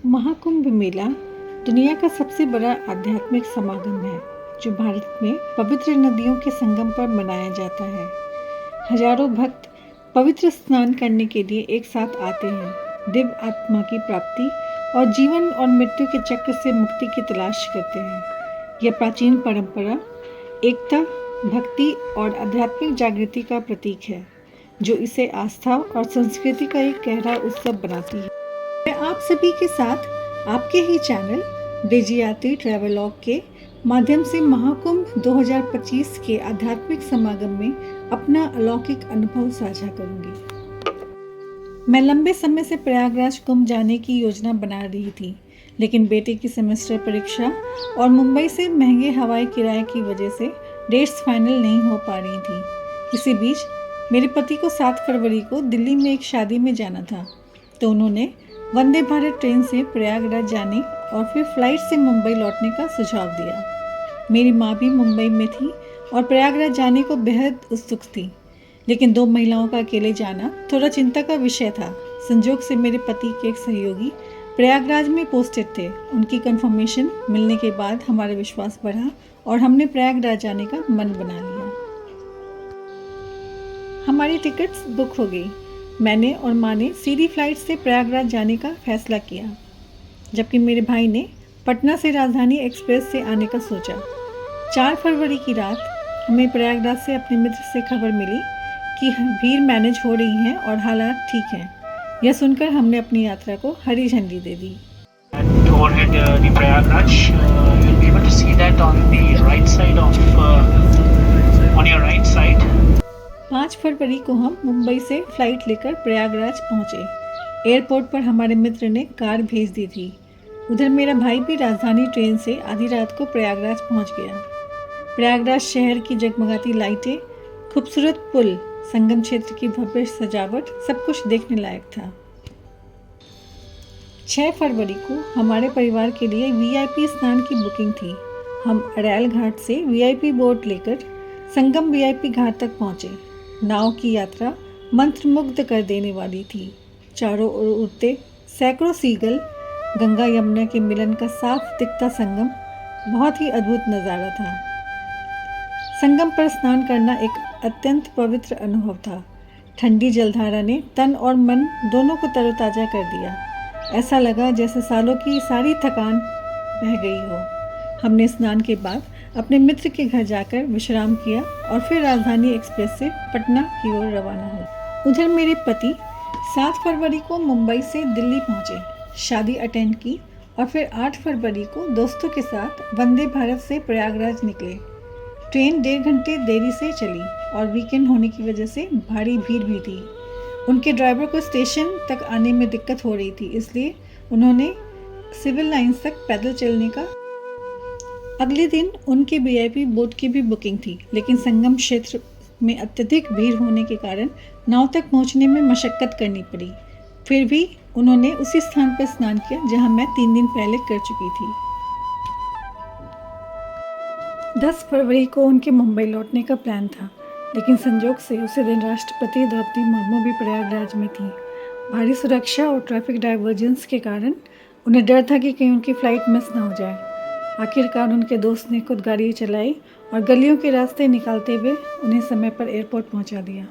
महाकुंभ मेला दुनिया का सबसे बड़ा आध्यात्मिक समागम है जो भारत में पवित्र नदियों के संगम पर मनाया जाता है। हजारों भक्त पवित्र स्नान करने के लिए एक साथ आते हैं, दिव्य आत्मा की प्राप्ति और जीवन और मृत्यु के चक्र से मुक्ति की तलाश करते हैं। यह प्राचीन परंपरा एकता, भक्ति और आध्यात्मिक जागृति का प्रतीक है, जो इसे आस्था और संस्कृति का एक गहरा उत्सव बनाती है। मैं आप सभी के साथ आपके ही चैनल डेजियात्री ट्रैवलॉग के माध्यम से महाकुंभ 2025 के आध्यात्मिक समागम में अपना अलौकिक अनुभव साझा करूंगी। मैं लंबे समय से प्रयागराज कुंभ जाने की योजना बना रही थी, लेकिन बेटे की सेमेस्टर परीक्षा और मुंबई से महंगे हवाई किराए की वजह से डेट्स फाइनल नहीं हो पा रही थी। इसी बीच मेरे पति को 7 फरवरी को दिल्ली में एक शादी में जाना था, तो उन्होंने वंदे भारत ट्रेन से प्रयागराज जाने और फिर फ्लाइट से मुंबई लौटने का सुझाव दिया। मेरी माँ भी मुंबई में थी और प्रयागराज जाने को बेहद उत्सुक थी, लेकिन 2 महिलाओं का अकेले जाना थोड़ा चिंता का विषय था। संजोग से मेरे पति के एक सहयोगी प्रयागराज में पोस्टेड थे। उनकी कंफर्मेशन मिलने के बाद हमारा विश्वास बढ़ा और हमने प्रयागराज जाने का मन बना लिया। हमारी टिकट्स बुक हो गई। मैंने और माँ ने सीधी फ्लाइट से प्रयागराज जाने का फैसला किया, जबकि मेरे भाई ने पटना से राजधानी एक्सप्रेस से आने का सोचा। 4 फरवरी की रात हमें प्रयागराज से अपने मित्र से खबर मिली कि भीड़ मैनेज हो रही है और हालात ठीक हैं। यह सुनकर हमने अपनी यात्रा को हरी झंडी दे दी। Overhead the Prayagraj, you'll be able to see that on the right side of on your right side. 5 फरवरी को हम मुंबई से फ्लाइट लेकर प्रयागराज पहुंचे। एयरपोर्ट पर हमारे मित्र ने कार भेज दी थी। उधर मेरा भाई भी राजधानी ट्रेन से आधी रात को प्रयागराज पहुंच गया। प्रयागराज शहर की जगमगाती लाइटें, खूबसूरत पुल, संगम क्षेत्र की भव्य सजावट, सब कुछ देखने लायक था। 6 फरवरी को हमारे परिवार के लिए वीआईपी स्नान की बुकिंग थी। हम अरैल घाट से वीआईपी बोट लेकर संगम वीआईपी घाट तक पहुंचे। नाव की यात्रा मंत्रमुग्ध कर देने वाली थी। चारों ओर उड़ते सैकड़ों सीगल, गंगा यमुना के मिलन का साफ दिखता संगम बहुत ही अद्भुत नज़ारा था। संगम पर स्नान करना एक अत्यंत पवित्र अनुभव था। ठंडी जलधारा ने तन और मन दोनों को तरोताज़ा कर दिया। ऐसा लगा जैसे सालों की सारी थकान बह गई हो। हमने स्नान के बाद अपने मित्र के घर जाकर विश्राम किया और फिर राजधानी एक्सप्रेस से पटना की ओर रवाना हुए। उधर मेरे पति 7 फरवरी को मुंबई से दिल्ली पहुंचे, शादी अटेंड की और फिर 8 फरवरी को दोस्तों के साथ वंदे भारत से प्रयागराज निकले। ट्रेन 1.5 घंटे देरी से चली और वीकेंड होने की वजह से भारी भीड़ भी थी। उनके ड्राइवर को स्टेशन तक आने में दिक्कत हो रही थी, इसलिए उन्होंने सिविल लाइंस तक पैदल चलने का। अगले दिन उनके वीआईपी बोट की भी बुकिंग थी, लेकिन संगम क्षेत्र में अत्यधिक भीड़ होने के कारण नाव तक पहुंचने में मशक्कत करनी पड़ी। फिर भी उन्होंने उसी स्थान पर स्नान किया जहां मैं 3 दिन पहले कर चुकी थी। 10 फरवरी को उनके मुंबई लौटने का प्लान था, लेकिन संजोग से उसी दिन राष्ट्रपति द्रौपदी मुर्मू भी प्रयागराज में थी। भारी सुरक्षा और ट्रैफिक डाइवर्जेंस के कारण उन्हें डर था कि कहीं उनकी फ्लाइट मिस ना हो जाए। आखिरकार उनके दोस्त ने खुद गाड़ी चलाई और गलियों के रास्ते निकालते हुए उन्हें समय पर एयरपोर्ट पहुंचा दिया।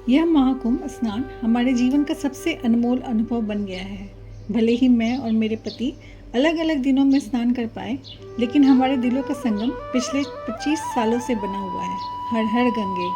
यह महाकुंभ स्नान हमारे जीवन का सबसे अनमोल अनुभव बन गया है। भले ही मैं और मेरे पति अलग अलग दिनों में स्नान कर पाए, लेकिन हमारे दिलों का संगम पिछले 25 सालों से बना हुआ है। हर हर गंगे।